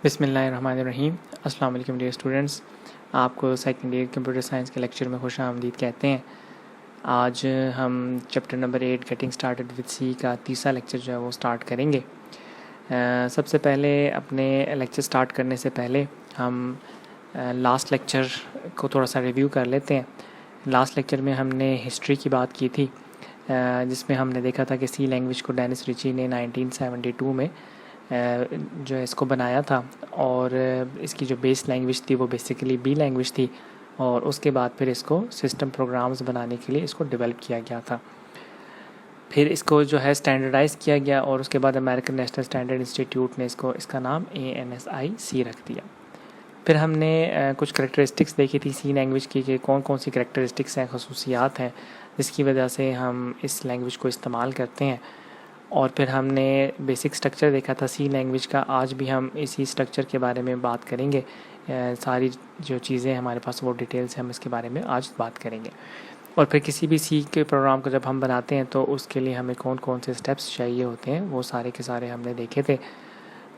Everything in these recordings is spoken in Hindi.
बिस्मिल्लाहिर्रहमानिर्रहीम। अस्सलाम वालेकुम डियर स्टूडेंट्स, आपको सेकंड ईयर कंप्यूटर साइंस के लेक्चर में खुश आमदीद कहते हैं। आज हम chapter number 8 getting started with C का तीसरा लेक्चर जो है वो स्टार्ट करेंगे। सबसे पहले अपने लेक्चर स्टार्ट करने से पहले हम लास्ट लेक्चर को थोड़ा सा रिव्यू कर लेते हैं। लास्ट लेक्चर में हमने हिस्ट्री की बात की थी, जिसमें हमने देखा था कि सी लैंग्वेज को डेनिस रिची ने 1972 में जो है इसको बनाया था, और इसकी जो बेस लैंग्वेज थी वो बेसिकली बी लैंग्वेज थी, और उसके बाद फिर इसको सिस्टम प्रोग्राम्स बनाने के लिए इसको डेवलप किया गया था। फिर इसको जो है स्टैंडर्डाइज़ किया गया, और उसके बाद अमेरिकन नेशनल स्टैंडर्ड इंस्टीट्यूट ने इसका नाम ANSI रख दिया। फिर हमने कुछ करेक्टरिस्टिक्स देखी थी सी लैंग्वेज की कि कौन कौन सी करेक्टरिस्टिक्स हैं, खसूसियात हैं जिसकी वजह से हम इस लैंग्वेज को इस्तेमाल करते हैं। और फिर हमने बेसिक स्ट्रक्चर देखा था सी लैंग्वेज का। आज भी हम इसी स्ट्रक्चर के बारे में बात करेंगे। सारी जो चीज़ें हमारे पास वो डिटेल्स हम इसके बारे में आज बात करेंगे। और फिर किसी भी सी के प्रोग्राम को जब हम बनाते हैं तो उसके लिए हमें कौन कौन से स्टेप्स चाहिए होते हैं वो सारे के सारे हमने देखे थे।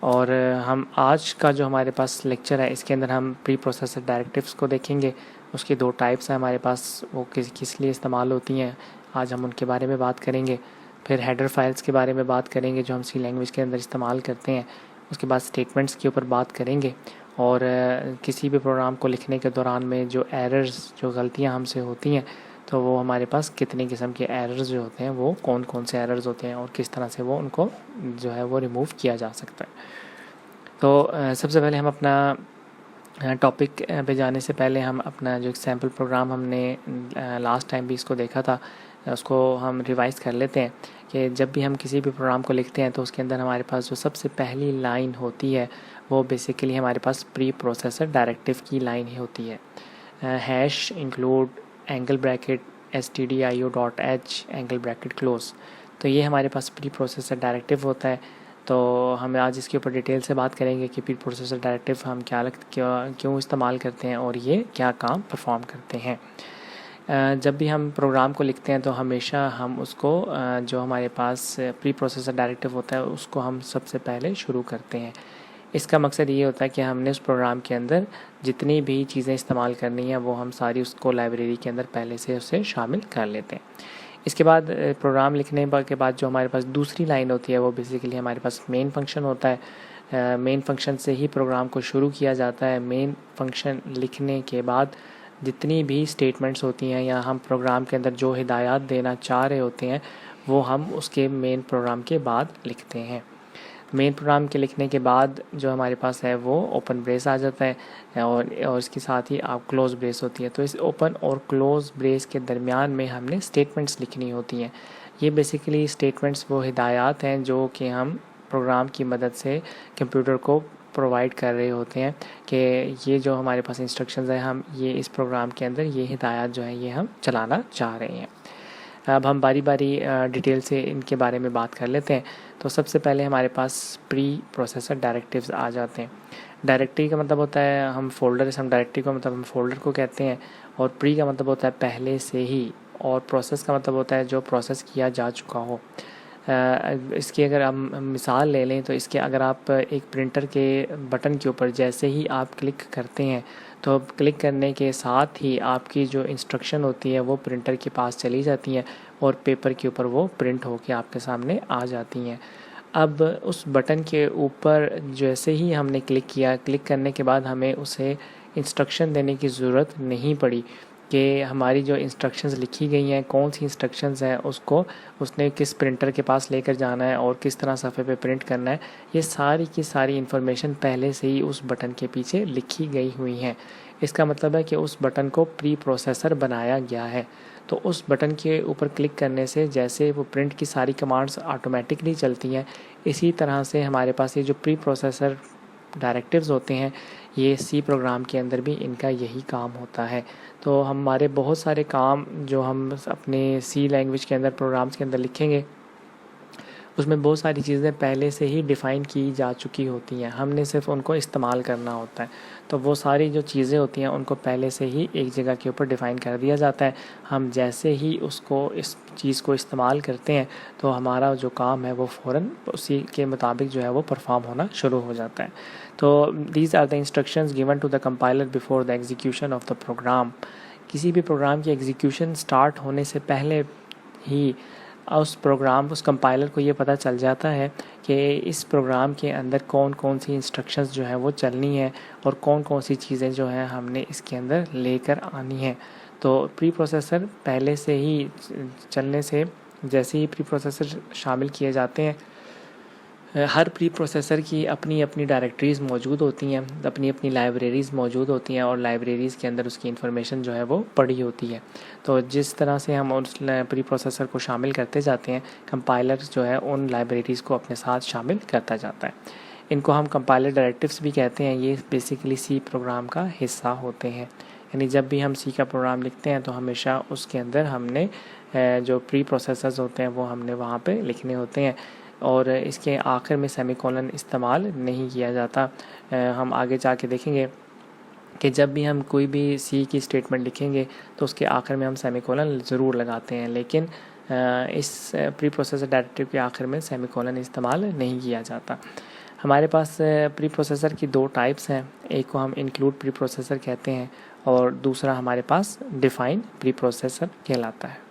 और हम आज का जो हमारे पास लेक्चर है इसके अंदर हम प्री प्रोसेसर डायरेक्टिव्स को देखेंगे। उसकी दो टाइप्स हैं हमारे पास, वो किस लिए इस्तेमाल होती हैं, आज हम उनके बारे में बात करेंगे। फिर हेडर फाइल्स के बारे में बात करेंगे जो हम सी लैंग्वेज के अंदर इस्तेमाल करते हैं। उसके बाद स्टेटमेंट्स के ऊपर बात करेंगे, और किसी भी प्रोग्राम को लिखने के दौरान में जो एरर्स, जो गलतियां हमसे होती हैं, तो वो हमारे पास कितने किस्म के एरर्स जो होते हैं, वो कौन कौन से एरर्स होते हैं और किस तरह से वो उनको जो है वो रिमूव किया जा सकता है। तो सबसे पहले हम अपना टॉपिक पे जाने से पहले हम अपना जो सैम्पल प्रोग्राम हमने लास्ट टाइम भी इसको देखा था, उसको हम रिवाइज़ कर लेते हैं कि जब भी हम किसी भी प्रोग्राम को लिखते हैं तो उसके अंदर हमारे पास जो सबसे पहली लाइन होती है वो बेसिकली हमारे पास प्री प्रोसेसर डायरेक्टिव की लाइन ही होती है। Hash include angle bracket stdio.h angle bracket close. तो ये हमारे पास प्री प्रोसेसर डायरेक्टिव होता है। तो हम आज इसके ऊपर डिटेल से बात करेंगे कि प्री प्रोसेसर डायरेक्टिव हम क्यों इस्तेमाल करते हैं और ये क्या काम परफॉर्म करते हैं। जब भी हम प्रोग्राम को लिखते हैं तो हमेशा हम उसको जो हमारे पास प्री प्रोसेसर डायरेक्टिव होता है उसको हम सबसे पहले शुरू करते हैं। इसका मकसद ये होता है कि हमने उस प्रोग्राम के अंदर जितनी भी चीज़ें इस्तेमाल करनी है वो हम सारी उसको लाइब्रेरी के अंदर पहले से उसे शामिल कर लेते हैं। इसके बाद प्रोग्राम लिखने के बाद जो हमारे पास दूसरी लाइन होती है वो बेसिकली हमारे पास मेन फंक्शन होता है। मेन फंक्शन से ही प्रोग्राम को शुरू किया जाता है। मेन फंक्शन लिखने के बाद जितनी भी स्टेटमेंट्स होती हैं या हम प्रोग्राम के अंदर जो हिदायत देना चाह रहे होते हैं वो हम उसके मेन प्रोग्राम के बाद लिखते हैं। मेन प्रोग्राम के लिखने के बाद जो हमारे पास है वो ओपन ब्रेस आ जाता है, और इसके साथ ही आप क्लोज ब्रेस होती है। तो इस ओपन और क्लोज ब्रेस के दरमियान में हमने स्टेटमेंट्स लिखनी होती हैं। ये बेसिकली स्टेटमेंट्स वो हिदायत हैं जो कि हम प्रोग्राम की मदद से कंप्यूटर को प्रोवाइड कर रहे होते हैं कि ये जो हमारे पास इंस्ट्रक्शंस हैं, हम ये इस प्रोग्राम के अंदर ये हिदायत जो है ये हम चलाना चाह रहे हैं। अब हम बारी बारी डिटेल से इनके बारे में बात कर लेते हैं। तो सबसे पहले हमारे पास प्री प्रोसेसर डायरेक्टिव्स आ जाते हैं। डायरेक्टरी का मतलब होता है हम फोल्डर, हम डायरेक्टरी का मतलब हम फोल्डर को कहते हैं, और प्री का मतलब होता है पहले से ही, और प्रोसेस का मतलब होता है जो प्रोसेस किया जा चुका हो। इसकी अगर हम मिसाल ले लें तो इसके अगर आप एक प्रिंटर के बटन के ऊपर जैसे ही आप क्लिक करते हैं तो क्लिक करने के साथ ही आपकी जो इंस्ट्रक्शन होती है वो प्रिंटर के पास चली जाती हैं और पेपर के ऊपर वो प्रिंट होके आपके सामने आ जाती हैं। अब उस बटन के ऊपर जैसे ही हमने क्लिक किया, क्लिक करने के बाद हमें उसे इंस्ट्रक्शन देने की ज़रूरत नहीं पड़ी कि हमारी जो इंस्ट्रक्शंस लिखी गई हैं, कौन सी इंस्ट्रक्शंस हैं, उसको उसने किस प्रिंटर के पास लेकर जाना है और किस तरह सफ़े पे प्रिंट करना है। ये सारी की सारी इन्फॉर्मेशन पहले से ही उस बटन के पीछे लिखी गई हुई हैं। इसका मतलब है कि उस बटन को प्री प्रोसेसर बनाया गया है। तो उस बटन के ऊपर क्लिक करने से जैसे वो प्रिंट की सारी कमांड्स ऑटोमेटिकली चलती हैं, इसी तरह से हमारे पास ये जो प्री प्रोसेसर डायरेक्टिव्स होते हैं ये सी प्रोग्राम के अंदर भी इनका यही काम होता है। तो हमारे बहुत सारे काम जो हम अपने सी लैंग्वेज के अंदर प्रोग्राम्स के अंदर लिखेंगे उसमें बहुत सारी चीज़ें पहले से ही डिफ़ाइन की जा चुकी होती हैं, हमने सिर्फ उनको इस्तेमाल करना होता है। तो वो सारी जो चीज़ें होती हैं उनको पहले से ही एक जगह के ऊपर डिफ़ाइन कर दिया जाता है। हम जैसे ही उसको इस चीज़ को इस्तेमाल करते हैं तो हमारा जो काम है वो फ़ौरन उसी के मुताबिक जो है वो परफॉर्म होना शुरू हो जाता है। तो these are the instructions given to the compiler before the execution of the program. किसी भी प्रोग्राम की एग्जीक्यूशन स्टार्ट होने से पहले ही उस कंपाइलर को ये पता चल जाता है कि इस प्रोग्राम के अंदर कौन कौन सी इंस्ट्रक्शंस जो है वो चलनी है और कौन कौन सी चीज़ें जो हैं हमने इसके अंदर लेकर आनी है। तो प्री प्रोसेसर पहले से ही चलने से जैसे ही प्री प्रोसेसर शामिल किए जाते हैं, हर प्री प्रोसेसर की अपनी अपनी डायरेक्टरीज़ मौजूद होती हैं, अपनी अपनी लाइब्रेरीज़ मौजूद होती हैं और लाइब्रेरीज़ के अंदर उसकी इन्फॉर्मेशन जो है वो पड़ी होती है। तो जिस तरह से हम उस प्री प्रोसेसर को शामिल करते जाते हैं, कंपाइलर जो है उन लाइब्रेरीज़ को अपने साथ शामिल करता जाता है। इनको हम कंपाइलर डायरेक्टिव्स भी कहते हैं। ये बेसिकली सी प्रोग्राम का हिस्सा होते हैं। यानी जब भी हम सी का प्रोग्राम लिखते हैं तो हमेशा उसके अंदर हमने जो प्री प्रोसेसर्स होते हैं वो हमने वहाँ पे लिखने होते हैं और इसके आखिर में सेमीकोलन इस्तेमाल नहीं किया जाता। हम आगे जाके देखेंगे कि जब भी हम कोई भी सी की स्टेटमेंट लिखेंगे तो उसके आखिर में हम सेमीकोलन ज़रूर लगाते हैं, लेकिन इस प्री प्रोसेसर डायरेक्टिव के आखिर में सेमीकोलन इस्तेमाल नहीं किया जाता। हमारे पास प्री प्रोसेसर की दो टाइप्स हैं, एक को हम इंक्लूड प्री प्रोसेसर कहते हैं और दूसरा हमारे पास डिफ़ाइन प्री प्रोसेसर कहलाता है।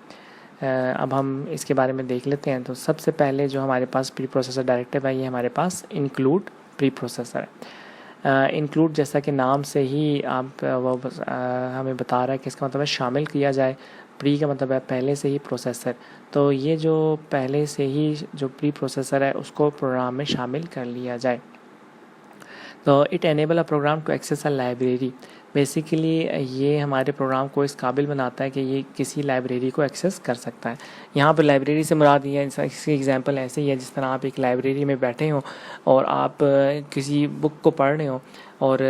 अब हम इसके बारे में देख लेते हैं। तो सबसे पहले जो हमारे पास प्री प्रोसेसर डायरेक्टिव है ये हमारे पास इंक्लूड प्री प्रोसेसर है। इंक्लूड जैसा कि नाम से ही आप वो हमें बता रहा है कि इसका मतलब है शामिल किया जाए। प्री का मतलब है पहले से ही प्रोसेसर, तो ये जो पहले से ही जो प्री प्रोसेसर है उसको प्रोग्राम में शामिल कर लिया जाए। तो it enable a program to access a library. Basically ये हमारे प्रोग्राम को इस काबिल बनाता है कि ये किसी लाइब्रेरी को एक्सेस कर सकता है। यहाँ पर लाइब्रेरी से मुराद ये है, इसकी एग्जांपल ऐसे ही है जिस तरह आप एक लाइब्रेरी में बैठे हो और आप किसी बुक को पढ़ रहे हो और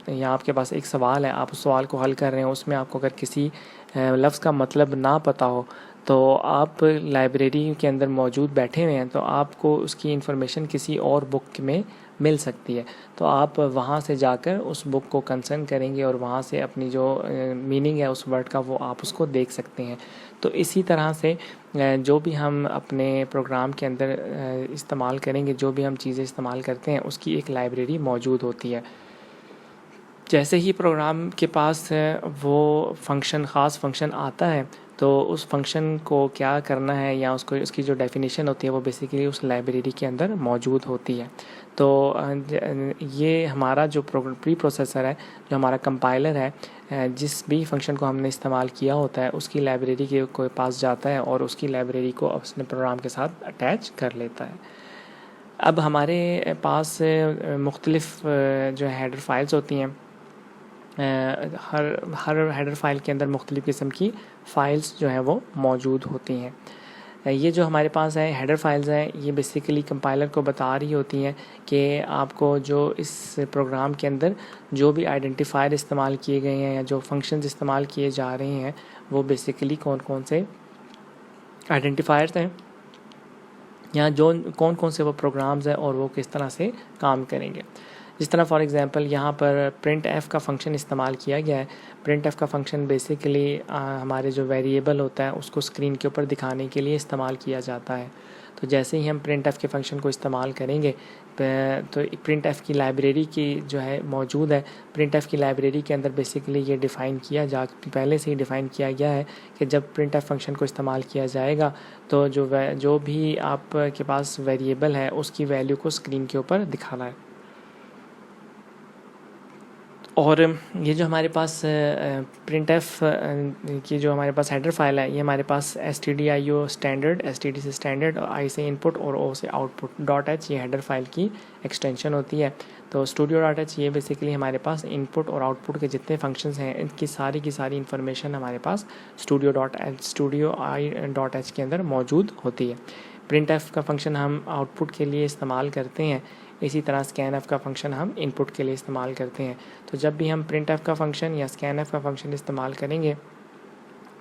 यहाँ आपके पास एक सवाल है, आप उस सवाल को हल कर रहे हो, उसमें आपको अगर किसी लफ्ज़ का मतलब ना पता हो तो आप लाइब्रेरी के अंदर मौजूद बैठे हुए हैं तो आपको उसकी इन्फॉर्मेशन किसी और बुक में मिल सकती है। तो आप वहाँ से जाकर उस बुक को कंसर्न करेंगे और वहाँ से अपनी जो मीनिंग है उस वर्ड का वो आप उसको देख सकते हैं। तो इसी तरह से जो भी हम अपने प्रोग्राम के अंदर इस्तेमाल करेंगे, जो भी हम चीज़ें इस्तेमाल करते हैं उसकी एक लाइब्रेरी मौजूद होती है। जैसे ही प्रोग्राम के पास वो फंक्शन ख़ास फंक्शन आता है तो उस फंक्शन को क्या करना है या उसको उसकी जो डेफिनेशन होती है वो बेसिकली उस लाइब्रेरी के अंदर मौजूद होती है। तो ये हमारा जो प्री प्रोसेसर है, जो हमारा कंपाइलर है, जिस भी फंक्शन को हमने इस्तेमाल किया होता है उसकी लाइब्रेरी के पास जाता है और उसकी लाइब्रेरी को अपने प्रोग्राम के साथ अटैच कर लेता है। अब हमारे पास मुख्तलिफ़ जो हेडर फाइल्स होती हैं, हर हेडर फाइल के अंदर मुख्तलिफ़ किस्म की फ़ाइल्स जो हैं वो मौजूद होती हैं। ये जो हमारे पास है हेडर फाइल्स हैं, ये बेसिकली कंपाइलर को बता रही होती हैं कि आपको जो इस प्रोग्राम के अंदर जो भी आइडेंटिफायर इस्तेमाल किए गए हैं या जो फंक्शंस इस्तेमाल किए जा रहे हैं वो बेसिकली कौन कौन से आइडेंटिफायर्स हैं या जो कौन कौन से वो प्रोग्राम्स हैं और वो किस तरह से काम करेंगे। जिस तरह फॉर एग्ज़ाम्पल यहाँ पर प्रिंट एफ का फंक्शन इस्तेमाल किया गया है। प्रिंट एफ का फंक्शन बेसिकली हमारे जो वेरिएबल होता है उसको स्क्रीन के ऊपर दिखाने के लिए इस्तेमाल किया जाता है। तो जैसे ही हम प्रिंट एफ के फंक्शन को इस्तेमाल करेंगे तो प्रिंट एफ की लाइब्रेरी की जो है मौजूद है। प्रिंट एफ की लाइब्रेरी के अंदर बेसिकली ये डिफ़ाइन किया पहले से ही डिफ़ाइन किया गया है कि जब प्रिंट एफ फंक्शन को इस्तेमाल किया जाएगा तो जो भी आपके पास वेरिएबल है उसकी वैल्यू को स्क्रीन के ऊपर दिखाना है। और ये जो हमारे पास प्रिंट एफ की जो हमारे पास हेडर फाइल है, ये हमारे पास stdio स्टैंडर्ड, std से स्टैंडर्ड और i से इनपुट और o से आउटपुट .h ये हेडर फाइल की एक्सटेंशन होती है। तो studio.h ये बेसिकली हमारे पास इनपुट और आउटपुट के जितने फंक्शंस हैं इनकी सारी की सारी इन्फॉर्मेशन हमारे पास studio.h के अंदर मौजूद होती है। प्रिंट एफ का फंक्शन हम आउटपुट के लिए इस्तेमाल करते हैं, इसी तरह स्कैन एफ का फंक्शन हम इनपुट के लिए इस्तेमाल करते हैं। तो जब भी हम प्रिंट एफ का फंक्शन या स्कैन एफ का फंक्शन इस्तेमाल करेंगे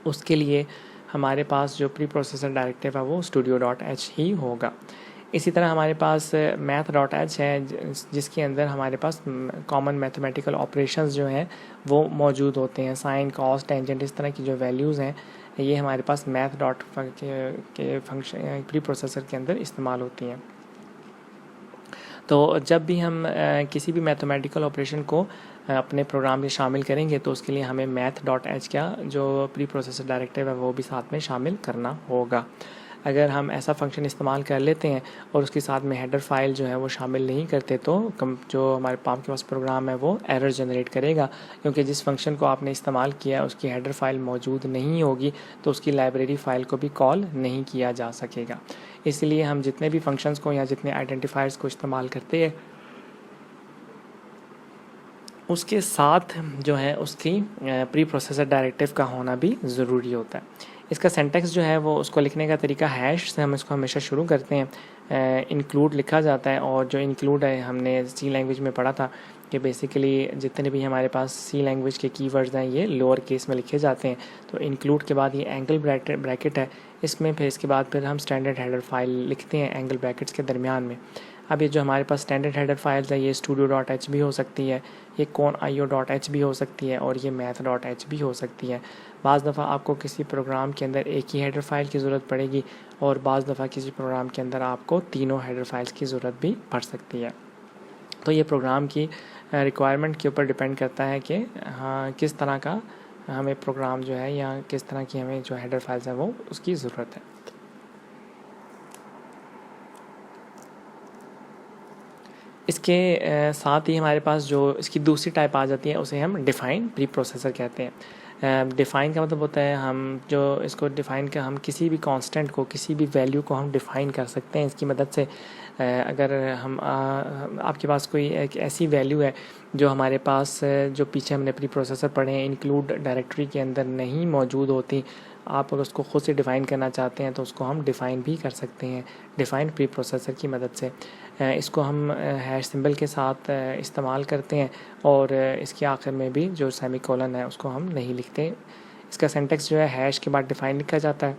उसके लिए हमारे पास जो प्री प्रोसेसर डायरेक्टिव है वो studio.h ही होगा। इसी तरह हमारे पास मैथ डॉट एच है जिसके अंदर हमारे पास कॉमन मैथमेटिकल ऑपरेशंस जो हैं वो मौजूद होते हैं। साइन, कॉस, टेंजेंट, इस तरह की जो वैल्यूज़ हैं ये हमारे पास मैथ डॉट के फंक्शन प्री प्रोसेसर के अंदर इस्तेमाल होती हैं। तो जब भी हम किसी भी मैथमेटिकल ऑपरेशन को अपने प्रोग्राम में शामिल करेंगे तो उसके लिए हमें मैथ डॉट एच का जो प्री प्रोसेसर डायरेक्टिव है वो भी साथ में शामिल करना होगा। अगर हम ऐसा फंक्शन इस्तेमाल कर लेते हैं और उसके साथ में हेडर फाइल जो है वो शामिल नहीं करते तो जो हमारे के पास प्रोग्राम है वो एरर जनरेट करेगा, क्योंकि जिस फंक्शन को आपने इस्तेमाल किया उसकी हेडर फाइल मौजूद नहीं होगी तो उसकी लाइब्रेरी फ़ाइल को भी कॉल नहीं किया जा सकेगा। इसलिए हम जितने भी फंक्शंस को या जितने आइडेंटिफायर्स को इस्तेमाल करते हैं उसके साथ जो है उसकी प्री प्रोसेसर डायरेक्टिव का होना भी ज़रूरी होता है। इसका सिंटैक्स जो है वो उसको लिखने का तरीका हैश से हम इसको हमेशा शुरू करते हैं। इंक्लूड लिखा जाता है और जो इंक्लूड है हमने सी लैंग्वेज में पढ़ा था कि बेसिकली जितने भी हमारे पास सी लैंग्वेज के कीवर्ड्स हैं ये लोअर केस में लिखे जाते हैं। तो इंक्लूड के बाद ये एंगल ब्रैकेट है इसमें, फिर इसके बाद फिर हम स्टैंडर्ड हेडर फाइल लिखते हैं एंगल ब्रैकेट्स के दरमियान में। अब ये जो हमारे पास स्टैंडर्ड हेडर फाइल्स है ये स्टूडियो डॉट एच भी हो सकती है, ये कॉन IO डॉट एच भी हो सकती है और ये मैथ डॉट एच भी हो सकती है। बाज़ दफ़ा आपको किसी प्रोग्राम के अंदर एक ही हेडर फाइल की ज़रूरत पड़ेगी और बाज़ दफ़ा किसी प्रोग्राम के अंदर आपको तीनों हेडर फाइल्स की ज़रूरत भी पड़ सकती है। तो ये प्रोग्राम की रिक्वायरमेंट के ऊपर डिपेंड करता है कि हाँ किस तरह का हमें प्रोग्राम जो है या किस तरह की हमें जो हेडर फाइल्स है वो उसकी ज़रूरत है। इसके साथ ही हमारे पास जो इसकी दूसरी टाइप आ जाती है उसे हम डिफ़ाइन प्री प्रोसेसर कहते हैं। डिफ़ाइन का मतलब होता है हम जो इसको डिफ़ाइन का हम किसी भी कांस्टेंट को किसी भी वैल्यू को हम डिफ़ाइन कर सकते हैं इसकी मदद से। अगर हम आपके पास कोई एक ऐसी वैल्यू है जो हमारे पास जो पीछे हमने प्री प्रोसेसर पढ़े हैं इंक्लूड डायरेक्टरी के अंदर नहीं मौजूद होती, आप अगर उसको खुद से डिफ़ाइन करना चाहते हैं तो उसको हम डिफ़ाइन भी कर सकते हैं डिफ़ाइन प्री प्रोसेसर की मदद से। इसको हम हैश सिंबल के साथ इस्तेमाल करते हैं और इसके आखिर में भी जो सेमीकोलन है उसको हम नहीं लिखते। इसका सिंटैक्स जो है हैश के बाद डिफ़ाइन लिखा जाता है,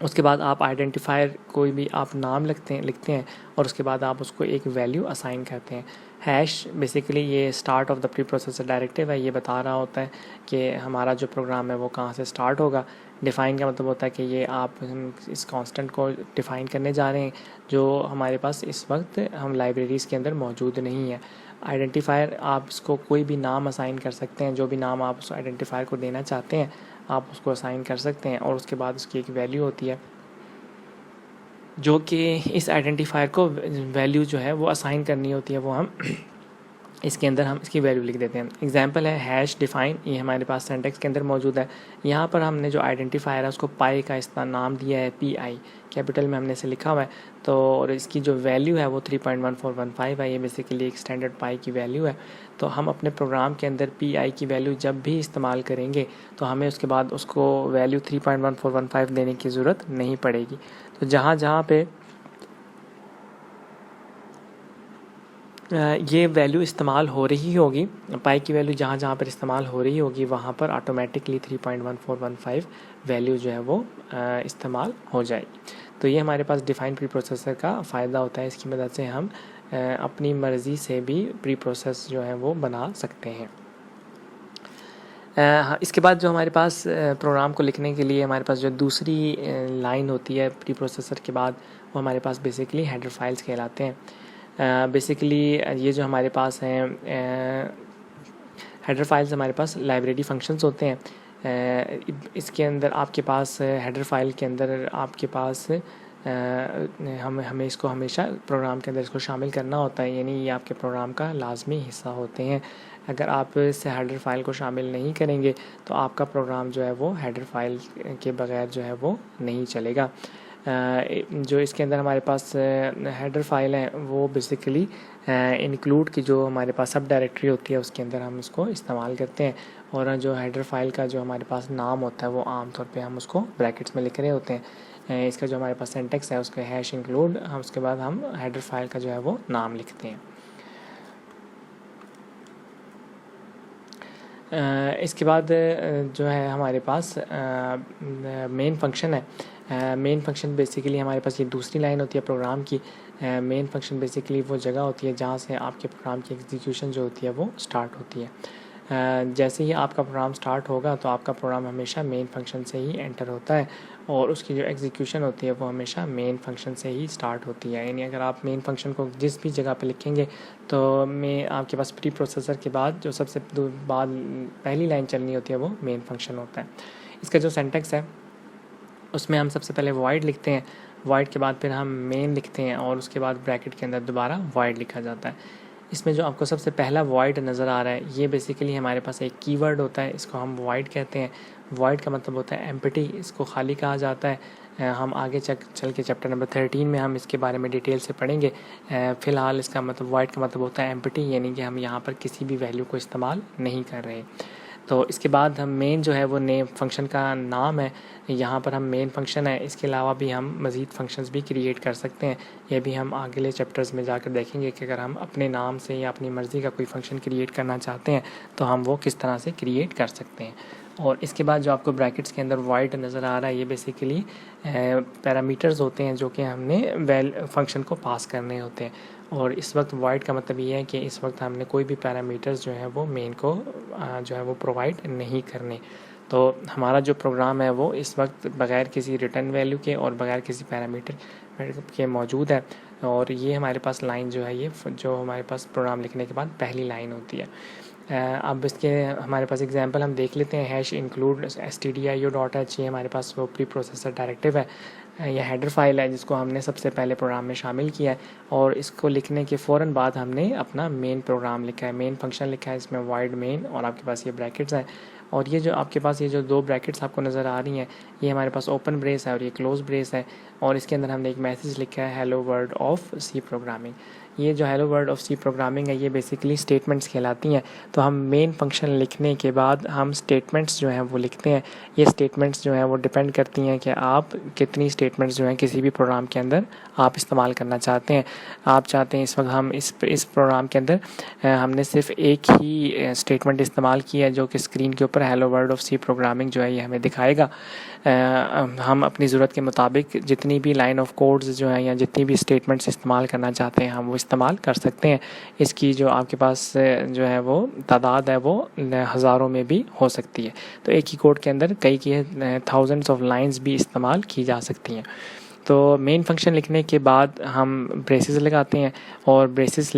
उसके बाद आप आइडेंटिफायर कोई भी आप नाम लिखते हैं और उसके बाद आप उसको एक वैल्यू असाइन करते हैं। हैश बेसिकली ये start of the pre processor directive है, ये बता रहा होता है कि हमारा जो प्रोग्राम है वो कहाँ से स्टार्ट होगा। डिफ़ाइन का मतलब होता है कि ये आप इस कांस्टेंट को डिफ़ाइन करने जा रहे हैं जो हमारे पास इस वक्त हम लाइब्रेरीज़ के अंदर मौजूद नहीं है। आइडेंटिफायर आप इसको कोई भी नाम असाइन कर सकते हैं, जो भी नाम आप उस आइडेंटिफायर को देना चाहते हैं आप उसको असाइन कर सकते हैं और उसके बाद उसकी एक वैल्यू होती है जो कि इस आइडेंटिफायर को वैल्यू जो है वो असाइन करनी होती है, वो हम इसके अंदर हम इसकी वैल्यू लिख देते हैं। एग्जांपल है हैश डिफ़ाइन, ये हमारे पास सिंटैक्स के अंदर मौजूद है। यहाँ पर हमने जो आइडेंटिफायर है उसको पाई का इसका नाम दिया है PI, कैपिटल में हमने इसे लिखा हुआ है। तो और इसकी जो वैल्यू है वो 3.1415 है, ये बेसिकली एक स्टैंडर्ड पाई की वैल्यू है। तो हम अपने प्रोग्राम के अंदर PI की वैल्यू जब भी इस्तेमाल करेंगे तो हमें उसके बाद उसको वैल्यू 3.1415 देने की ज़रूरत नहीं पड़ेगी। तो जहाँ पे ये वैल्यू इस्तेमाल हो रही होगी, पाई की वैल्यू जहाँ पर इस्तेमाल हो रही होगी वहाँ पर ऑटोमेटिकली 3.1415 वैल्यू जो है वो इस्तेमाल हो जाएगी। तो ये हमारे पास डिफ़ाइन प्री प्रोसेसर का फ़ायदा होता है, इसकी मदद से हम अपनी मर्ज़ी से भी प्री प्रोसेस जो है वो बना सकते हैं। इसके बाद जो हमारे पास प्रोग्राम को लिखने के लिए हमारे पास जो दूसरी लाइन होती है प्री प्रोसेसर के बाद वो हमारे पास बेसिकली हेडर फाइल्स कहलाते हैं। बेसिकली ये जो हमारे पास हैं हेडर फाइल्स हमारे पास लाइब्रेरी फंक्शंस होते हैं। इसके अंदर आपके पास हेडर फाइल के अंदर आपके पास हमें इसको हमेशा प्रोग्राम के अंदर इसको शामिल करना होता है, यानी ये आपके प्रोग्राम का लाजमी हिस्सा होते हैं। अगर आप इस हेडर फाइल को शामिल नहीं करेंगे तो आपका प्रोग्राम जो है वो हेडर फाइल के बगैर जो है वो नहीं चलेगा। जो इसके अंदर हमारे पास हेडर फाइल है वो बेसिकली इंक्लूड की जो हमारे पास सब डायरेक्टरी होती है उसके अंदर हम इसको इस्तेमाल करते हैं। और जो हेडर फाइल का जो हमारे पास नाम होता है वो आमतौर पे हम उसको ब्रैकेट्स में लिख रहे होते हैं। इसका जो हमारे पास सिंटैक्स है उसका हैश इंक्लूड, हम उसके बाद हम हेडर फाइल का जो है वो नाम लिखते हैं। इसके बाद जो है हमारे पास मेन फंक्शन है। मेन फंक्शन बेसिकली हमारे पास ये दूसरी लाइन होती है प्रोग्राम की। मेन फंक्शन बेसिकली वो जगह होती है जहाँ से आपके प्रोग्राम की एग्जीक्यूशन जो होती है वो स्टार्ट होती है। जैसे ही आपका प्रोग्राम स्टार्ट होगा तो आपका प्रोग्राम हमेशा मेन फंक्शन से ही एंटर होता है और उसकी जो एग्जीक्यूशन होती है वो हमेशा मेन फंक्शन से ही स्टार्ट होती है। यानी अगर आप मेन फंक्शन को जिस भी जगह पे लिखेंगे तो में आपके पास प्री प्रोसेसर के बाद जो सबसे बाद पहली लाइन चलनी होती है वो मेन फंक्शन होता है। इसका जो सिंटैक्स है उसमें हम सबसे पहले वॉइड लिखते हैं, वॉइड के बाद फिर हम मेन लिखते हैं और उसके बाद ब्रैकेट के अंदर दोबारा वॉइड लिखा जाता है। इसमें जो आपको सबसे पहला वॉइड नज़र आ रहा है ये बेसिकली हमारे पास एक कीवर्ड होता है, इसको हम वॉइड कहते हैं। वॉइड का मतलब होता है एम्प्टी, इसको खाली कहा जाता है। हम आगे चल के चैप्टर नंबर 13 में हम इसके बारे में डिटेल से पढ़ेंगे। फ़िलहाल इसका मतलब वॉइड का मतलब होता है एम्प्टी, यानी कि हम यहाँ पर किसी भी वैल्यू को इस्तेमाल नहीं कर रहे। तो इसके बाद हम मेन जो है वो नेम फंक्शन का नाम है, यहाँ पर हम मेन फंक्शन है। इसके अलावा भी हम मज़ीद फंक्शंस भी क्रिएट कर सकते हैं, ये भी हम अगले चैप्टर्स में जाकर देखेंगे कि अगर हम अपने नाम से या अपनी मर्ज़ी का कोई फंक्शन क्रिएट करना चाहते हैं तो हम वो किस तरह से क्रिएट कर सकते हैं। और इसके बाद जो आपको ब्रैकेट्स के अंदर वॉइड नज़र आ रहा है ये बेसिकली पैरामीटर्स होते हैं जो कि हमने फंक्शन को पास करने होते हैं। और इस वक्त वॉइड का मतलब ये है कि इस वक्त हमने कोई भी पैरामीटर्स जो है वो मेन को जो है वो प्रोवाइड नहीं करने। तो हमारा जो प्रोग्राम है वो इस वक्त बग़ैर किसी रिटर्न वैल्यू के और बग़ैर किसी पैरामीटर के मौजूद है। और ये हमारे पास लाइन जो है ये जो हमारे पास प्रोग्राम लिखने के बाद पहली लाइन होती है। अब इसके हमारे पास एग्जांपल हम देख लेते हैं। हैश इंक्लूड stdio.h, ये हमारे पास वो प्री प्रोसेसर डायरेक्टिव है, यह हेडर फाइल है जिसको हमने सबसे पहले प्रोग्राम में शामिल किया है। और इसको लिखने के फ़ौरन बाद हमने अपना मेन प्रोग्राम लिखा है, मेन फंक्शन लिखा है, इसमें वाइड मेन और आपके पास ये ब्रैकेट्स हैं। और ये जो आपके पास ये जो दो ब्रैकेट्स आपको नज़र आ रही हैं ये हमारे पास ओपन ब्रेस है और ये क्लोज ब्रेस है। और इसके अंदर हमने एक मैसेज लिखा है hello world of C programming. ये जो hello world of C programming है ये बेसिकली स्टेटमेंट्स कहलाती हैं। तो हम मेन फंक्शन लिखने के बाद हम स्टेटमेंट्स जो हैं वो लिखते हैं। ये स्टेटमेंट्स जो हैं वो डिपेंड करती हैं कि आप कितनी स्टेटमेंट्स जो हैं किसी भी प्रोग्राम के अंदर आप इस्तेमाल करना चाहते हैं। आप चाहते हैं इस वक्त हम इस प्रोग्राम के अंदर हमने सिर्फ एक ही स्टेटमेंट इस्तेमाल किया है जो कि स्क्रीन के ऊपर hello world of C programming जो है ये हमें दिखाएगा। हम अपनी ज़रूरत के मुताबिक जितनी भी लाइन ऑफ कोड्स जो हैं या जितनी भी स्टेटमेंट्स इस्तेमाल करना चाहते हैं हम वो इस्तेमाल कर सकते हैं। इसकी जो आपके पास जो है वो तादाद है वो हज़ारों में भी हो सकती है। तो एक ही कोड के अंदर कई थाउजेंड्स ऑफ लाइंस भी इस्तेमाल की जा सकती हैं। तो मेन फंक्शन लिखने के बाद हम ब्रेसेस लगाते हैं और ब्रेसेस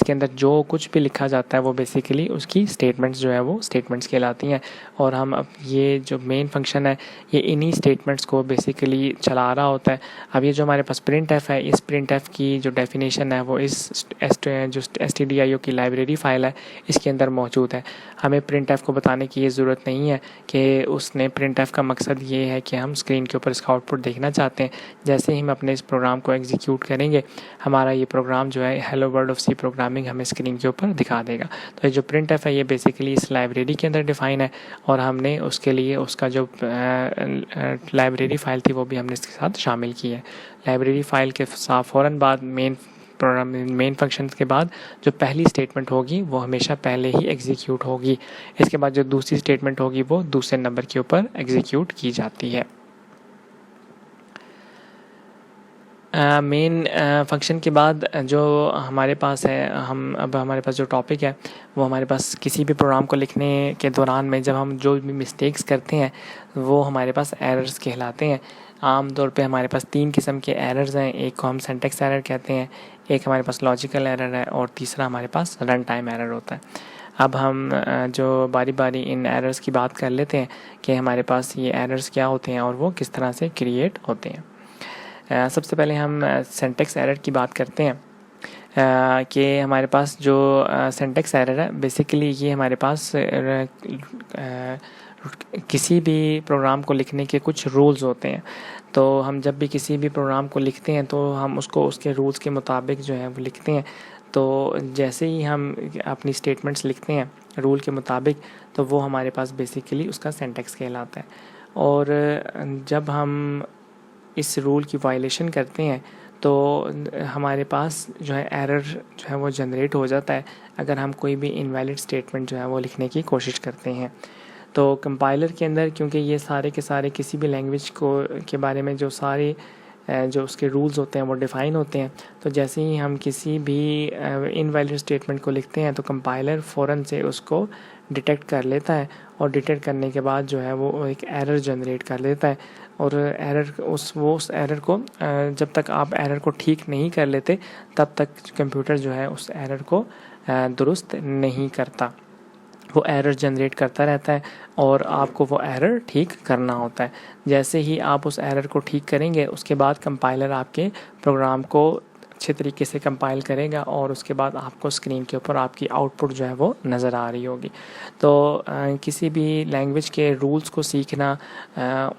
के अंदर जो कुछ भी लिखा जाता है वो बेसिकली उसकी स्टेटमेंट्स जो है वो स्टेटमेंट्स कहलाती हैं। और हम अब ये जो मेन फंक्शन है ये इन्हीं स्टेटमेंट्स को बेसिकली चला रहा होता है। अब ये जो हमारे पास प्रिंट एफ है, इस प्रिंट एफ की जो डेफिनेशन है वो इस जो stdio की लाइब्रेरी फ़ाइल है इसके अंदर मौजूद है। हमें प्रिंट एफ को बताने की ये ज़रूरत नहीं है कि उसने प्रिंट एफ का मकसद ये है कि हम स्क्रीन के ऊपर इसका आउटपुट देखना चाहते हैं। जैसे ही हम अपने इस प्रोग्राम को एग्जीक्यूट करेंगे हमारा ये प्रोग्राम जो है hello world of C programming हमें स्क्रीन के ऊपर दिखा देगा। तो ये जो प्रिंट एफ है ये बेसिकली इस लाइब्रेरी के अंदर डिफ़ाइन है और हमने उसके लिए उसका जो लाइब्रेरी फ़ाइल थी वो भी हमने इसके साथ शामिल की है। लाइब्रेरी फ़ाइल के फ़ौरन बाद मेन फंक्शन के बाद जो पहली स्टेटमेंट होगी वो हमेशा पहले ही एग्जीक्यूट होगी। इसके बाद जो दूसरी स्टेटमेंट होगी वो दूसरे नंबर के ऊपर एग्जीक्यूट की जाती है। मेन फंक्शन के बाद जो हमारे पास है हमारे पास जो टॉपिक है वो हमारे पास किसी भी प्रोग्राम को लिखने के दौरान में जब हम जो भी मिस्टेक्स करते हैं वो हमारे पास एरर्स कहलाते हैं। आम तौर पे हमारे पास 3 किस्म के एरर्स हैं। एक को हम सिंटैक्स एरर कहते हैं, एक हमारे पास लॉजिकल एरर है और तीसरा हमारे पास रन टाइम एरर होता है। अब हम जो बारी बारी इन एरर्स की बात कर लेते हैं कि हमारे पास ये एरर्स क्या होते हैं और वो किस तरह से क्रिएट होते हैं। सबसे पहले हम सिंटैक्स एरर की बात करते हैं कि हमारे पास जो सिंटैक्स एरर है बेसिकली ये हमारे पास किसी भी प्रोग्राम को लिखने के कुछ रूल्स होते हैं। तो हम जब भी किसी भी प्रोग्राम को लिखते हैं तो हम उसको उसके रूल्स के मुताबिक जो है वो लिखते हैं। तो जैसे ही हम अपनी स्टेटमेंट्स लिखते हैं रूल के मुताबिक तो वो हमारे पास बेसिकली उसका सिंटैक्स कहलाता है। और जब हम इस रूल की वायलेशन करते हैं तो हमारे पास जो है एरर जो है वो जनरेट हो जाता है अगर हम कोई भी इनवैलिड स्टेटमेंट जो है वो लिखने की कोशिश करते हैं। तो कंपाइलर के अंदर क्योंकि ये सारे के सारे किसी भी लैंग्वेज को के बारे में जो सारे जो उसके रूल्स होते हैं वो डिफ़ाइन होते हैं, तो जैसे ही हम किसी भी इनवैलिड स्टेटमेंट को लिखते हैं तो कंपाइलर फ़ौरन से उसको डिटेक्ट कर लेता है, और डिटेक्ट करने के बाद जो है वो एक एरर जनरेट कर देता है। और एरर उस एरर को जब तक आप एरर को ठीक नहीं कर लेते तब तक कंप्यूटर जो है उस एरर को दुरुस्त नहीं करता, वो एरर जनरेट करता रहता है और आपको वो एरर ठीक करना होता है। जैसे ही आप उस एरर को ठीक करेंगे उसके बाद कंपाइलर आपके प्रोग्राम को अच्छे तरीके से कंपाइल करेगा और उसके बाद आपको स्क्रीन के ऊपर आपकी आउटपुट जो है वो नज़र आ रही होगी। तो किसी भी लैंग्वेज के रूल्स को सीखना,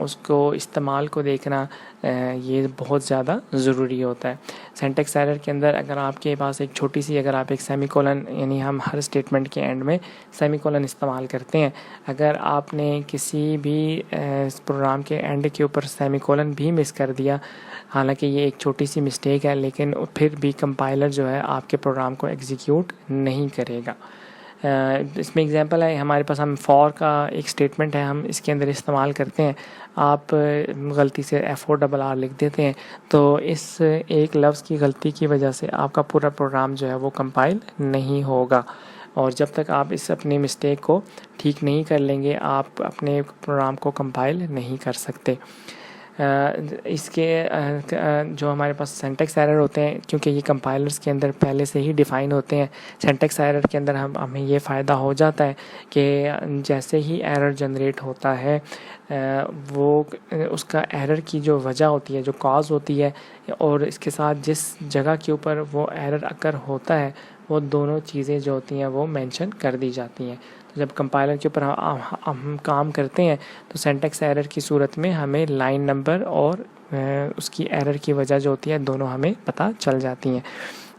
उसको इस्तेमाल को देखना, ये बहुत ज़्यादा ज़रूरी होता है। सिंटैक्स एरर के अंदर अगर आपके पास एक छोटी सी, अगर आप एक सेमीकोलन, यानी हम हर स्टेटमेंट के एंड में सेमीकोलन इस्तेमाल करते हैं, अगर आपने किसी भी प्रोग्राम के एंड के ऊपर सेमीकोलन भी मिस कर दिया, हालांकि ये एक छोटी सी मिस्टेक है, लेकिन फिर भी कंपाइलर जो है आपके प्रोग्राम को एग्जीक्यूट नहीं करेगा। इसमें एग्जांपल है, हमारे पास हम फॉर का एक स्टेटमेंट है, हम इसके अंदर इस्तेमाल करते हैं, आप गलती से F4RR लिख देते हैं, तो इस एक लफ्ज़ की गलती की वजह से आपका पूरा प्रोग्राम जो है वो कंपाइल नहीं होगा। और जब तक आप इस अपनी मिस्टेक को ठीक नहीं कर लेंगे, आप अपने प्रोग्राम को कंपाइल नहीं कर सकते। इसके जो हमारे पास सिंटैक्स एरर होते हैं, क्योंकि ये कंपाइलर्स के अंदर पहले से ही डिफ़ाइन होते हैं, सिंटैक्स एरर के अंदर हमें ये फ़ायदा हो जाता है कि जैसे ही एरर जनरेट होता है वो उसका एरर की जो वजह होती है, जो कॉज होती है, और इसके साथ जिस जगह के ऊपर वो एरर अकर होता है, वो दोनों चीज़ें जो होती हैं वो मेंशन कर दी जाती हैं। तो जब कंपाइलर के ऊपर हम काम करते हैं तो सिंटैक्स एरर की सूरत में हमें लाइन नंबर और उसकी एरर की वजह जो होती है दोनों हमें पता चल जाती हैं।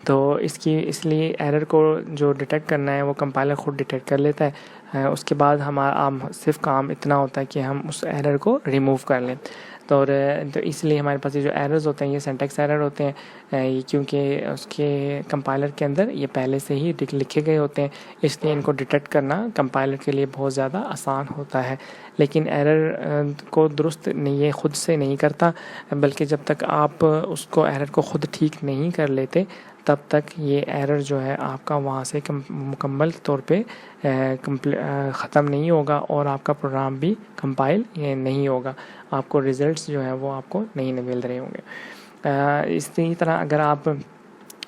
तो इसलिए एरर को जो डिटेक्ट करना है वो कंपाइलर खुद डिटेक्ट कर लेता है। उसके बाद हमारा सिर्फ काम इतना होता है कि हम उस एरर को रिमूव कर लें। तो इसलिए हमारे पास ये जो एरर्स होते हैं ये सिंटैक्स एरर होते हैं, ये क्योंकि उसके कंपाइलर के अंदर ये पहले से ही लिखे गए होते हैं, इसलिए इनको डिटेक्ट करना कंपाइलर के लिए बहुत ज़्यादा आसान होता है। लेकिन एरर को दुरुस्त नहीं, ये ख़ुद से नहीं करता, बल्कि जब तक आप उसको एरर को ख़ुद ठीक नहीं कर लेते तब तक ये एरर जो है आपका वहाँ से मुकम्मल तौर पे ख़त्म नहीं होगा और आपका प्रोग्राम भी कंपाइल नहीं होगा, आपको रिज़ल्ट्स जो है वो आपको नहीं मिल रहे होंगे। इसी तरह अगर आप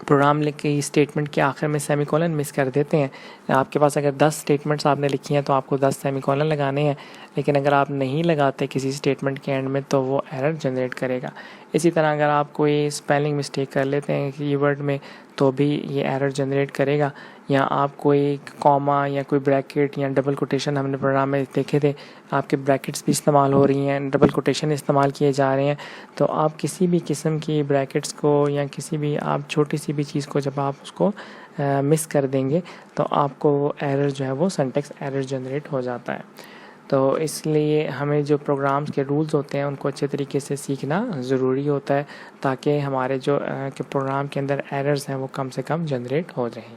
प्रोग्राम लिख के स्टेटमेंट के आखिर में सेमीकोलन मिस कर देते हैं, आपके पास अगर 10 स्टेटमेंट्स आपने लिखी हैं तो आपको 10 सेमीकोलन लगाने हैं, लेकिन अगर आप नहीं लगाते किसी स्टेटमेंट के एंड में तो वो एरर जनरेट करेगा। इसी तरह अगर आप कोई स्पेलिंग मिस्टेक कर लेते हैं कीवर्ड में तो भी ये एरर जनरेट करेगा, या आप कोई कॉमा या कोई ब्रैकेट या डबल कोटेशन, हमने प्रोग्राम में देखे थे आपके ब्रैकेट्स भी इस्तेमाल हो रही हैं, डबल कोटेशन इस्तेमाल किए जा रहे हैं, तो आप किसी भी किस्म की ब्रैकेट्स को या किसी भी आप छोटी सी भी चीज़ को जब आप उसको मिस कर देंगे तो आपको वो एरर जो है वो सिंटैक्स एरर जनरेट हो जाता है। तो इसलिए हमें जो प्रोग्राम्स के रूल्स होते हैं उनको अच्छे तरीके से सीखना ज़रूरी होता है, ताकि हमारे जो प्रोग्राम के अंदर एरर्स हैं वो कम से कम जनरेट हो रहें।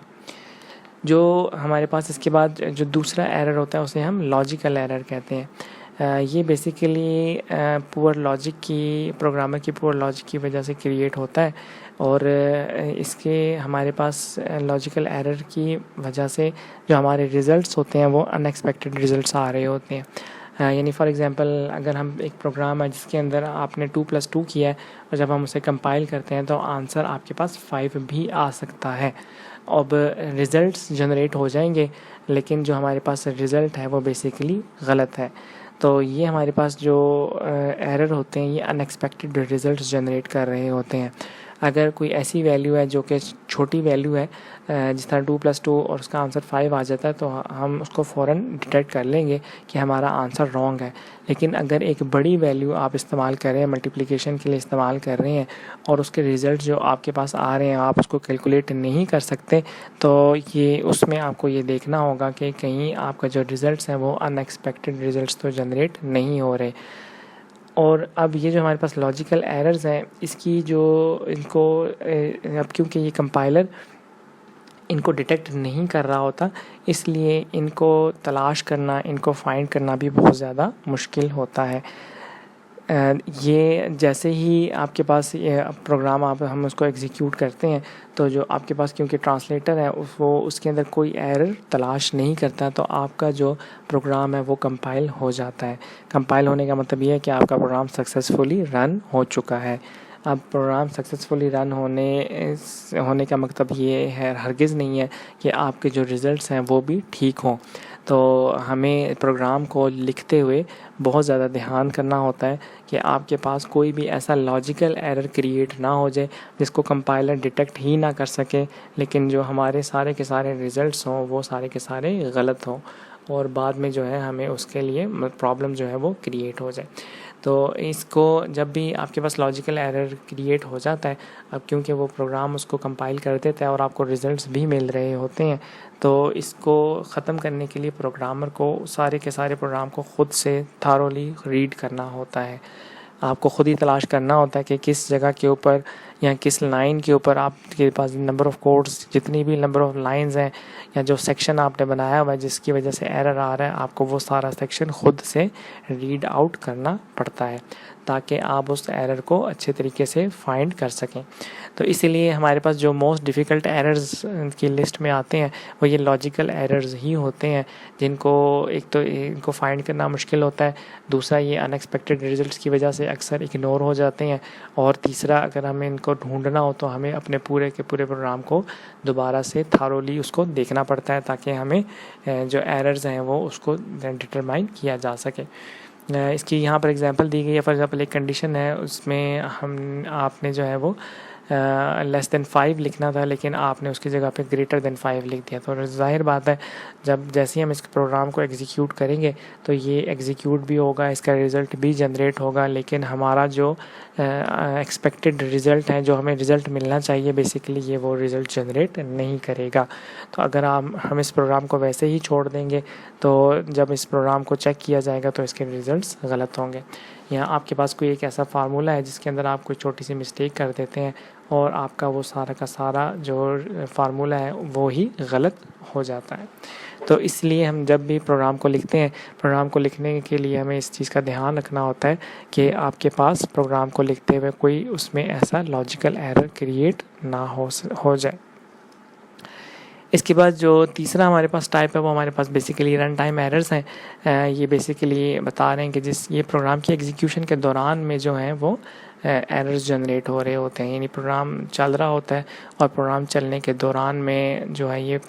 जो हमारे पास इसके बाद जो दूसरा एरर होता है उसे हम लॉजिकल एरर कहते हैं। ये बेसिकली पुअर लॉजिक की, प्रोग्रामर की पुअर लॉजिक की वजह से क्रिएट होता है, और इसके हमारे पास लॉजिकल एरर की वजह से जो हमारे रिज़ल्ट्स होते हैं वो अनएक्सपेक्टेड रिज़ल्ट्स आ रहे होते हैं। यानी फॉर एग्ज़ाम्पल अगर हम एक प्रोग्राम है जिसके अंदर आपने 2+2 किया है और जब हम उसे कंपाइल करते हैं तो आंसर आपके पास 5 भी आ सकता है। अब रिज़ल्ट्स जनरेट हो जाएंगे, लेकिन जो हमारे पास रिज़ल्ट है वो बेसिकली गलत है। तो ये हमारे पास जो एरर होते हैं ये अनएक्सपेक्टेड रिज़ल्ट्स जनरेट कर रहे होते हैं। अगर कोई ऐसी वैल्यू है जो कि छोटी वैल्यू है, जिस तरह 2+2 और उसका आंसर 5 आ जाता है, तो हम उसको फ़ौरन डिटेक्ट कर लेंगे कि हमारा आंसर रॉन्ग है। लेकिन अगर एक बड़ी वैल्यू आप इस्तेमाल कर रहे हैं, मल्टीप्लिकेशन के लिए इस्तेमाल कर रहे हैं, और उसके रिज़ल्ट जो आपके पास आ रहे हैं आप उसको कैलकुलेट नहीं कर सकते, तो ये उसमें आपको ये देखना होगा कि कहीं आपका जो रिज़ल्ट्स हैं वो अनएक्सपेक्टेड रिज़ल्ट्स तो जनरेट नहीं हो रहे। और अब ये जो हमारे पास लॉजिकल एरर्स हैं इसकी जो इनको अब क्योंकि ये कंपाइलर इनको डिटेक्ट नहीं कर रहा होता, इसलिए इनको तलाश करना, इनको फाइंड करना भी बहुत ज़्यादा मुश्किल होता है। ये जैसे ही आपके पास ये प्रोग्राम हम उसको एग्जीक्यूट करते हैं, तो जो आपके पास क्योंकि ट्रांसलेटर है वो उसके अंदर कोई एरर तलाश नहीं करता, तो आपका जो प्रोग्राम है वो कंपाइल हो जाता है। कंपाइल होने का मतलब ये है कि आपका प्रोग्राम सक्सेसफुली रन हो चुका है। अब प्रोग्राम सक्सेसफुली रन होने का मतलब ये है हरगिज़ नहीं है कि आपके जो रिज़ल्ट्स हैं वो भी ठीक हों। तो हमें प्रोग्राम को लिखते हुए बहुत ज़्यादा ध्यान करना होता है कि आपके पास कोई भी ऐसा लॉजिकल एरर क्रिएट ना हो जाए जिसको कंपाइलर डिटेक्ट ही ना कर सके, लेकिन जो हमारे सारे के सारे रिज़ल्ट्स हों वो सारे के सारे गलत हों और बाद में जो है हमें उसके लिए प्रॉब्लम जो है वो क्रिएट हो जाए। तो इसको जब भी आपके पास लॉजिकल एरर क्रिएट हो जाता है, अब क्योंकि वो प्रोग्राम उसको कंपाइल कर देता है और आपको रिज़ल्ट्स भी मिल रहे होते हैं, तो इसको ख़त्म करने के लिए प्रोग्रामर को सारे के सारे प्रोग्राम को ख़ुद से थारोली रीड करना होता है। आपको ख़ुद ही तलाश करना होता है कि किस जगह के ऊपर या किस लाइन के ऊपर आपके पास नंबर ऑफ़ कोड्स, जितनी भी नंबर ऑफ़ लाइंस हैं या जो सेक्शन आपने बनाया हुआ है जिसकी वजह से एरर आ रहा है, आपको वो सारा सेक्शन ख़ुद से रीड आउट करना पड़ता है ताकि आप उस एरर को अच्छे तरीके से फाइंड कर सकें। तो इसीलिए हमारे पास जो मोस्ट डिफ़िकल्ट एरर्स की लिस्ट में आते हैं वो ये लॉजिकल एरर्स ही होते हैं, जिनको एक तो इनको फाइंड करना मुश्किल होता है, दूसरा ये अनएक्सपेक्टेड रिजल्ट्स की वजह से अक्सर इग्नोर हो जाते हैं, और तीसरा अगर हमें इनको ढूंढना हो तो हमें अपने पूरे के पूरे प्रोग्राम को दोबारा से थारोली उसको देखना पड़ता है ताकि हमें जो एरर्स हैं वो उसको डिटरमाइन किया जा सके। इसकी यहाँ पर एग्जांपल दी गई है। फॉर एग्जांपल एक कंडीशन है, उसमें आपने जो है वो लेस देन 5 लिखना था, लेकिन आपने उसकी जगह पे ग्रेटर देन 5 लिख दिया। तो ज़ाहिर बात है जब जैसे ही हम इस प्रोग्राम को एग्जीक्यूट करेंगे तो ये एग्जीक्यूट भी होगा, इसका रिज़ल्ट भी जनरेट होगा, लेकिन हमारा जो एक्सपेक्टेड रिज़ल्ट है, जो हमें रिज़ल्ट मिलना चाहिए बेसिकली, ये वो रिज़ल्ट जनरेट नहीं करेगा। तो अगर हम इस प्रोग्राम को वैसे ही छोड़ देंगे तो जब इस प्रोग्राम को चेक किया जाएगा तो इसके रिज़ल्ट्स गलत होंगे। या आपके पास कोई एक ऐसा फार्मूला है जिसके अंदर आप कोई छोटी सी मिस्टेक कर देते हैं और आपका वो सारा का सारा जो फार्मूला है वो ही गलत हो जाता है। तो इसलिए हम जब भी प्रोग्राम को लिखते हैं, प्रोग्राम को लिखने के लिए हमें इस चीज़ का ध्यान रखना होता है कि आपके पास प्रोग्राम को लिखते हुए कोई उसमें ऐसा लॉजिकल एरर क्रिएट ना हो जाए। इसके बाद जो तीसरा हमारे पास टाइप है वो हमारे पास बेसिकली रन टाइम एरर्स हैं। ये बेसिकली बता रहे हैं कि ये प्रोग्राम की एग्जीक्यूशन के दौरान में जो है वो एरर्स जनरेट हो रहे होते हैं, यानी प्रोग्राम चल रहा होता है और प्रोग्राम चलने के दौरान में जो है ये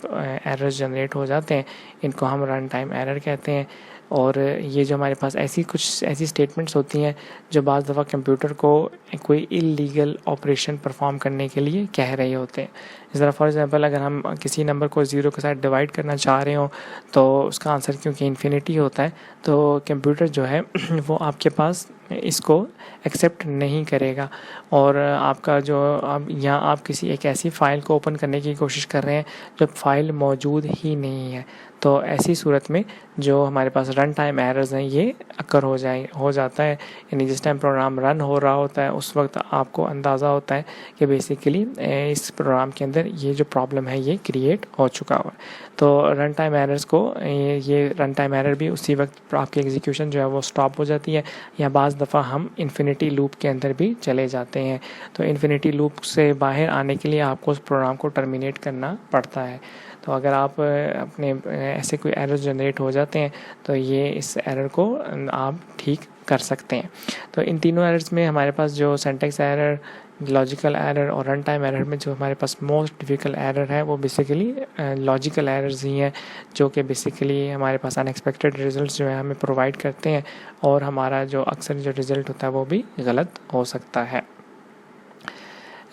एरर्स जनरेट हो जाते हैं, इनको हम रन टाइम एरर कहते हैं। और ये जो हमारे पास कुछ ऐसी स्टेटमेंट्स होती हैं जो बाज़ दफ़ा कंप्यूटर को कोई इल्लीगल ऑपरेशन परफॉर्म करने के लिए कह रहे होते हैं। इस तरह फॉर एग्जांपल अगर हम किसी नंबर को 0 के साथ डिवाइड करना चाह रहे हो तो उसका आंसर क्योंकि इन्फिनिटी होता है तो कंप्यूटर जो है वो आपके पास इसको एक्सेप्ट नहीं करेगा, और आपका जो अब यहाँ आप किसी एक ऐसी फ़ाइल को ओपन करने की कोशिश कर रहे हैं जब फ़ाइल मौजूद ही नहीं है, तो ऐसी सूरत में जो हमारे पास रन टाइम एरर्स हैं ये अकर हो जाता है। यानी जिस टाइम प्रोग्राम रन हो रहा होता है उस वक्त आपको अंदाज़ा होता है कि बेसिकली इस प्रोग्राम के अंदर ये जो प्रॉब्लम है ये क्रिएट हो चुका हुआ है। तो रन टाइम एरर्स को ये रन टाइम एरर भी उसी वक्त आपकी एग्जीक्यूशन जो है वो स्टॉप हो जाती है, या बाज़ दफ़ा हम इन्फिनिटी लूप के अंदर भी चले जाते हैं। तो इन्फिनिटी लूप से बाहर आने के लिए आपको उस प्रोग्राम को टर्मिनेट करना पड़ता है। तो अगर आप अपने ऐसे कोई एरर जनरेट हो जाते हैं तो ये इस एरर को आप ठीक कर सकते हैं। तो इन तीनों एरर्स में हमारे पास जो सिंटैक्स एरर, लॉजिकल एरर और रन टाइम एरर में जो हमारे पास मोस्ट डिफ़िकल्ट एरर है वो बेसिकली लॉजिकल एरर्स ही हैं, जो कि बेसिकली हमारे पास अनएक्सपेक्टेड रिजल्ट्स जो है हमें प्रोवाइड करते हैं और हमारा जो अक्सर जो रिज़ल्ट होता है वो भी गलत हो सकता है।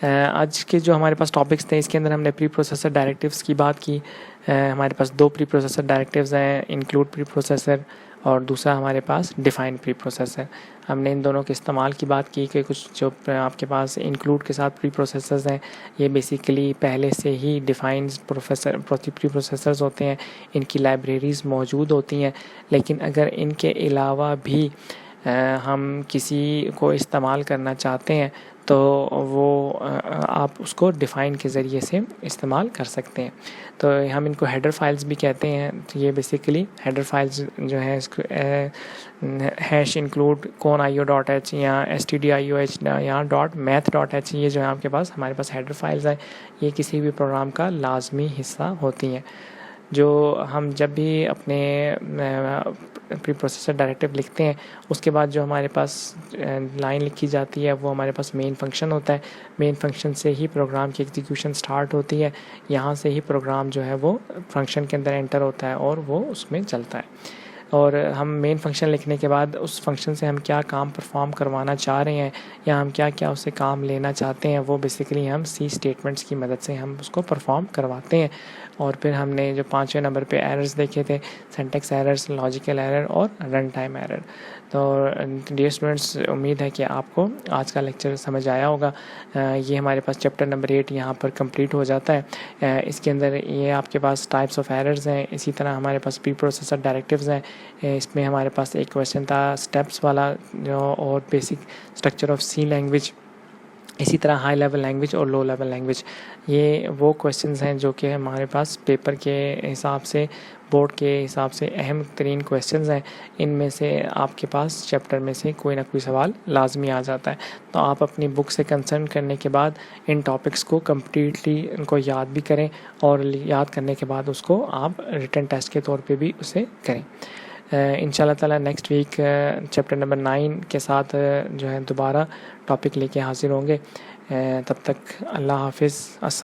आज के जो हमारे पास टॉपिक्स थे इसके अंदर हमने प्री प्रोसेसर डायरेक्टिव्स की बात की। हमारे पास 2 प्री प्रोसेसर डायरेक्टिव्स हैं, इंक्लूड प्री प्रोसेसर और दूसरा हमारे पास डिफ़ाइन प्री प्रोसेसर। हमने इन दोनों के इस्तेमाल की बात की कि कुछ जो आपके पास इंक्लूड के साथ प्री प्रोसेसर्स हैं ये बेसिकली पहले से ही डिफ़ाइन प्री प्रोसेसर्स होते हैं, इनकी लाइब्रेरीज़ मौजूद होती हैं, लेकिन अगर इनके अलावा भी हम किसी को इस्तेमाल करना चाहते हैं तो वो आप उसको डिफ़ाइन के ज़रिए से इस्तेमाल कर सकते हैं। तो हम इनको हेडर फाइल्स भी कहते हैं। तो ये बेसिकली हेडर फाइल्स जो है इसको हैश इंक्लूड .io.h या stdioh या .math.h, ये जो है आपके पास हमारे पास हेडर फाइल्स है, ये किसी भी प्रोग्राम का लाजमी हिस्सा होती हैं। जो हम जब भी अपने प्री प्रोसेसर डायरेक्टिव लिखते हैं उसके बाद जो हमारे पास लाइन लिखी जाती है वो हमारे पास मेन फंक्शन होता है। मेन फंक्शन से ही प्रोग्राम की एग्जीक्यूशन स्टार्ट होती है, यहाँ से ही प्रोग्राम जो है वो फंक्शन के अंदर एंटर होता है और वो उसमें चलता है। और हम मेन फंक्शन लिखने के बाद उस फंक्शन से हम क्या काम परफॉर्म करवाना चाह रहे हैं या हम क्या क्या उससे काम लेना चाहते हैं वो बेसिकली हम सी स्टेटमेंट्स की मदद से हम उसको परफॉर्म करवाते हैं। और फिर हमने जो 5वें नंबर पे एरर्स देखे थे, सिंटैक्स एरर्स, लॉजिकल एरर और रन टाइम एरर। तो डियर स्टूडेंट्स, उम्मीद है कि आपको आज का लेक्चर समझ आया होगा। ये हमारे पास चैप्टर नंबर 8 यहाँ पर कंप्लीट हो जाता है। इसके अंदर ये आपके पास टाइप्स ऑफ एरर्स हैं, इसी तरह हमारे पास प्री प्रोसेसर डायरेक्टिव्स हैं। इसमें हमारे पास एक क्वेश्चन था स्टेप्स वाला जो, और basic structure of C language, इसी तरह हाई लेवल लैंग्वेज और लो लेवल लैंग्वेज। ये वो क्वेश्चंस हैं जो कि हमारे पास पेपर के हिसाब से, बोर्ड के हिसाब से अहम तरीन क्वेश्चंस हैं। इनमें से आपके पास चैप्टर में से कोई ना कोई सवाल लाजमी आ जाता है। तो आप अपनी बुक से कंसर्न करने के बाद इन टॉपिक्स को कम्प्लीटली उनको याद भी करें और याद करने के बाद उसको आप रिटन टेस्ट के तौर पे भी उसे करें। इंशाल्लाह ताला नेक्स्ट वीक चैप्टर नंबर 9 के साथ जो है दोबारा टॉपिक लेके हाजिर होंगे। तब तक अल्लाह हाफिज़।